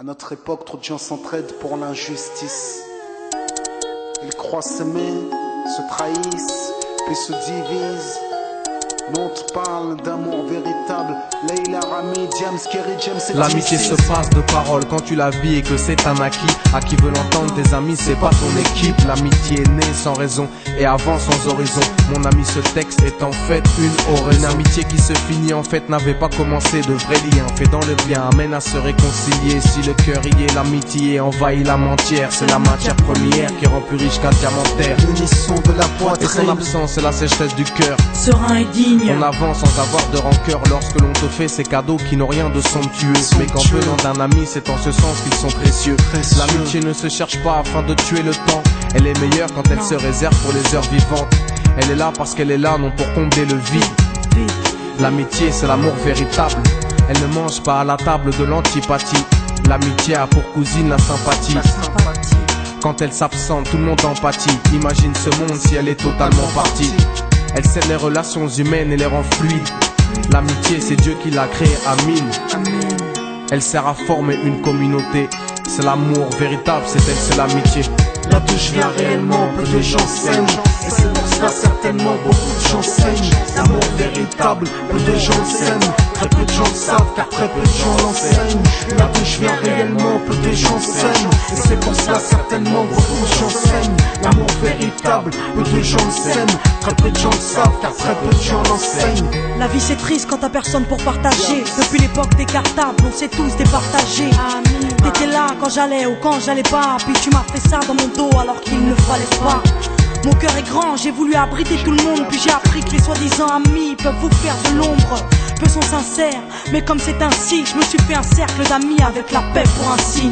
À notre époque, trop de gens s'entraident pour l'injustice. Ils croient s'aimer, se trahissent, puis se divisent. Nous on te parle d'amour véritable. Leila, Rami, James, Kerry, James et L'amitié se passe de paroles quand tu la vis et que c'est un acquis. À qui veut l'entendre, tes amis, c'est pas ton équipe. L'amitié est née sans raison et avant sans horizon. Mon ami, ce texte est en fait une oraison. Une amitié qui se finit en fait n'avait pas commencé. De vrais liens faits dans le bien amène à se réconcilier. Si le cœur y est, l'amitié envahit la matière. C'est la matière première qui rend plus riche qu'un diamantaire. L'unisson de la Et son poitrine. absence, c'est la sécheresse du cœur. Serein et digne. On avance sans avoir de rancœur lorsque l'on te fait ces cadeaux qui n'ont rien de somptueux. Mais qu'en venant d'un ami, c'est en ce sens qu'ils sont précieux. L'amitié ne se cherche pas afin de tuer le temps. Elle est meilleure quand elle se réserve pour les heures vivantes. Elle est là parce qu'elle est là, non pour combler le vide. L'amitié, c'est l'amour véritable. Elle ne mange pas à la table de l'antipathie. L'amitié a pour cousine la sympathie. Quand elle s'absente, tout le monde empathie. Imagine ce monde si elle est totalement partie. Elle scelle les relations humaines et les rend fluides. L'amitié, c'est Dieu qui l'a créée, Amin. Elle sert à former une communauté. C'est l'amour véritable, c'est elle, c'est l'amitié. Là d'où je viens réellement, peu de gens s'aiment. Et c'est pour cela certainement beaucoup de gens saignent. L'amour véritable, peu de gens s'aiment. Très peu de gens le savent car très peu de gens l'enseignent. Là d'où je viens réellement, peu de gens s'aiment. Et c'est pour cela certainement beaucoup de gens saignent. L'amour véritable, peu de gens le s'aiment. Très peu de gens le savent car très peu de gens l'enseignent. La vie c'est triste quand t'as personne pour partager. Depuis l'époque des cartables, on s'est tous départagés. T'étais là quand j'allais ou quand j'allais pas. Puis tu m'as fait ça dans mon dos alors qu'il ne fallait pas. Mon cœur est grand, j'ai voulu abriter tout le monde. Puis j'ai appris que les soi-disant amis peuvent vous faire de l'ombre. Peu sont sincères, mais comme c'est ainsi, je me suis fait un cercle d'amis avec la paix pour un signe.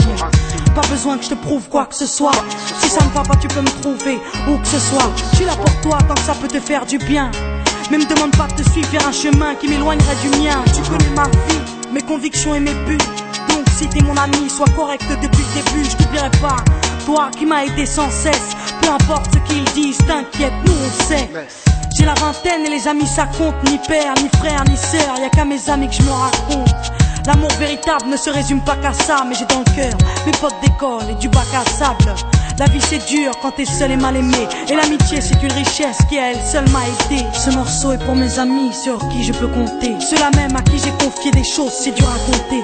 Pas besoin que je te prouve quoi que ce soit. Si ça ne va pas, tu peux me trouver où que ce soit. Je suis là pour toi tant que ça peut te faire du bien. Mais me demande pas de te suivre vers un chemin qui m'éloignerait du mien. Tu connais ma vie, mes convictions et mes buts. Donc si t'es mon ami, sois correct depuis le début. Je t'oublierai pas, toi qui m'as aidé sans cesse. Peu importe ce qu'ils disent, t'inquiète, nous on sait. J'ai la vingtaine et les amis ça compte. Ni père, ni frère, ni sœur, y'a qu'à mes amis que je me raconte. L'amour véritable ne se résume pas qu'à ça. Mais j'ai dans le cœur mes potes d'école et du bac à sable. La vie c'est dur quand t'es seul et mal aimé. Et l'amitié c'est une richesse qui à elle seule m'a aidé. Ce morceau est pour mes amis sur qui je peux compter. Ceux-là même à qui j'ai confié des choses c'est dur à compter.